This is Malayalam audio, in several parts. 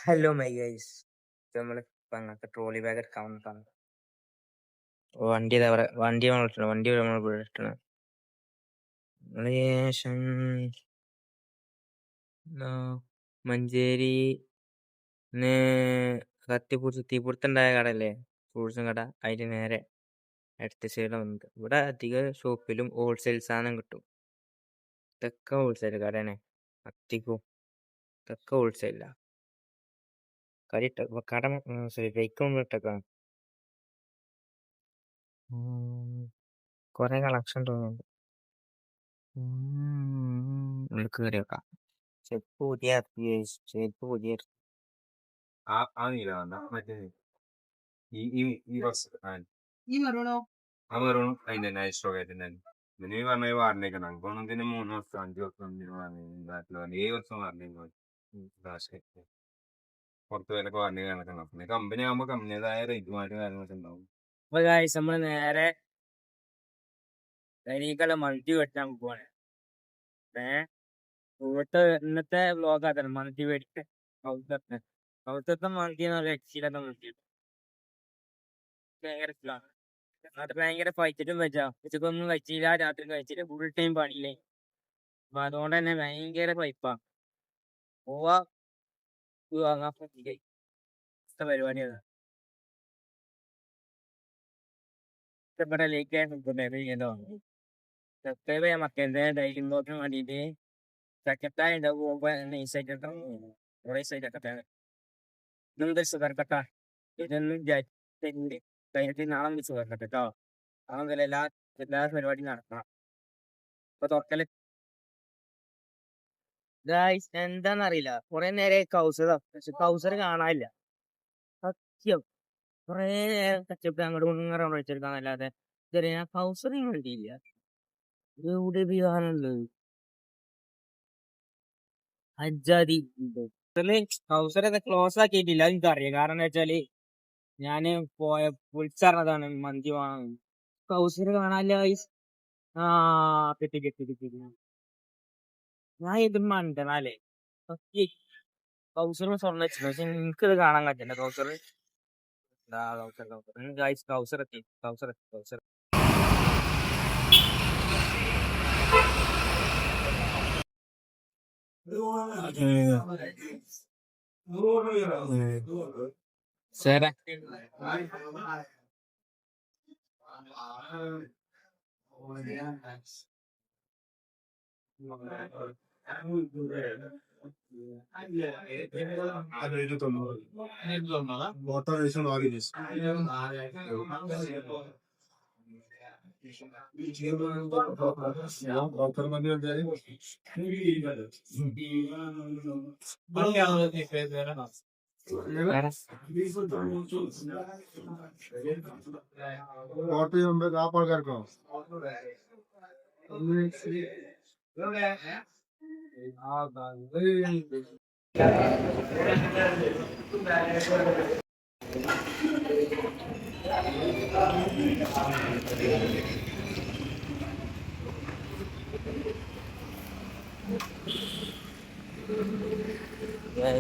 ഹലോ മൈ ഗൈസ്, നമ്മൾ അങ്ങനത്തെ ട്രോളി ബാഗ് എടുക്കാൻ വന്നതാണ്. വണ്ടി വണ്ടി നമ്മൾ വിളിട്ടണം. ശേഷം മഞ്ചേരി തീപിടുത്തുണ്ടായ കടല്ലേ, ഫ്രൂട്ട്സും കട, അതിന് നേരെ അടുത്ത സൈഡ് വന്നത്. ഇവിടെ അധിക ഷോപ്പിലും ഹോൾസെയിൽ സാധനം കിട്ടും. ഇതൊക്കെ ഹോൾസെയിൽ കടയാണ്. അധികവും ഇതൊക്കെ ഹോൾസെയിലാ. കട ബൈക്കും ഇട്ടൊക്കെയാണ്. കൊറേ കളക്ഷൻ തോന്നുന്നുണ്ട്. ഉള്ളിൽ കയറി വെക്കാം. ചെരുപ്പ് പുതിയ ചെരുപ്പ് പുതിയ അതിന്റെ നൈസ്ട്രോ ആയിട്ട് നീ പറഞ്ഞ പറഞ്ഞേക്കണം. നമുക്കൊന്നും ഇതിന് 3 വർഷം 5 വർഷം 7 വർഷം പറഞ്ഞേക്കോ. പുറത്ത് വിലക്ക് പറഞ്ഞു കണക്കണം. പിന്നെ കമ്പനി ആകുമ്പോ കമ്പനിയുടേതായ റേറ്റുമായിട്ട് കാര്യങ്ങളൊക്കെ ഉണ്ടാവും. അപ്പൊ ഗായ്സ്, നമ്മള് നേരെ കരികളെ മൾട്ടി വെട്ടാൻ പോവാണ്. ഇന്നത്തെ വ്ലോഗ് അതാണ്, മൾട്ടി വെട്ട്. ഔത്തത്തെ മൾട്ടി എന്ന് പറയുക രക്ഷയില്ലാത്ത മൾട്ടി. ഭയങ്കര ഇഷ്ടമാണ്. അത് ഭയങ്കര ഫൈറ്റിട്ടും വെച്ചാ ഉച്ചക്കൊന്നും കഴിച്ചില്ല, രാത്രി കഴിച്ചില്ല, ഫുൾ ടൈം പണിയില്ലേ. അപ്പൊ അതുകൊണ്ട് തന്നെ ഭയങ്കര പൈപ്പാ. പോവാ വാങ്ങാൻ പരിപാടിയാണ്. ഇഷ്ടപ്പെട്ട ലൈക്ക് സബ്സ്ക്രൈബ് ചെയ്യാൻ മക്കളുടെ ഡൈലി ബ്ലോഗിന് വേണ്ടിയിട്ട് ചക്കത്തായ പോകുമ്പോ നൈസായിട്ട് കുറെ സൈഡൊക്കെ ഇന്നത്തെ സുഖർക്കട്ട ഇതൊന്നും കഴിഞ്ഞിട്ട് നാളെ വിളിച്ച് സുഖർക്കട്ടെ കേട്ടോ. അങ്ങനെ എല്ലാ പരിപാടിയും നടക്കണം. ഇപ്പൊ തുറക്കല് എന്താന്നറിയില്ല, കുറെ നേരെ കൗസർ, പക്ഷെ കൗസർ കാണാനില്ല. സത്യം കുറെ നേരം കച്ചവടം അങ്ങോട്ട് വെച്ചെടുക്കാന്നല്ലാതെ ഇതുവരെ ഞാൻ കൗസറിങ് കിട്ടിയില്ല. എവിടെ കാണുന്നത് അജാതി കൗസറൊക്കെ ക്ലോസ് ആക്കിയിട്ടില്ല. എനിക്കറിയാം. കാരണം എന്താ വെച്ചാല് ഞാന് വിളിച്ചറിഞ്ഞതാണ് മന്തി വാങ്ങാൻ. കൗസർ കാണാനില്ല. കിട്ടി. ഞാൻ ഇത് മണ്ടനല്ലേ. കൗസർ സ്വർണ്ണ വെച്ചിട്ടുണ്ട്, പക്ഷെ എനിക്കിത് കാണാൻ പറ്റില്ല. കൗസർ എത്തി. Sera.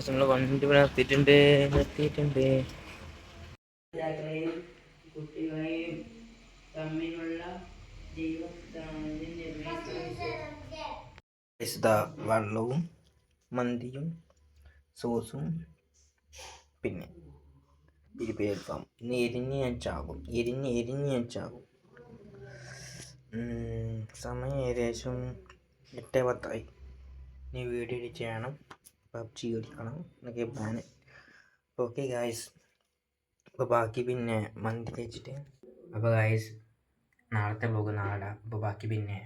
നമ്മള് വണ്ടി നിർത്തിയിട്ടുണ്ട്. കുട്ടികളെയും തമ്മിലുള്ള വെള്ളവും മന്തിയും സോസും പിന്നെ പിരിപ്പിരിക്കാം. എരിഞ്ഞ് ഞാൻ ചാകും. സമയം ഏകദേശം 8:10. ഇനി വീഡിയോ എഡിറ്റ് ചെയ്യണം, പബ്ജി കളിക്കണം എന്നൊക്കെ പ്ലാന്. ഓക്കെ ഗായ്സ്, അപ്പോൾ ബാക്കി പിന്നെ മന്തി കഴിച്ചിട്ട്. അപ്പോൾ ഗായ്സ്, നാളത്തെ വ്ലോഗ് നാളെ. അപ്പോൾ ബാക്കി പിന്നെ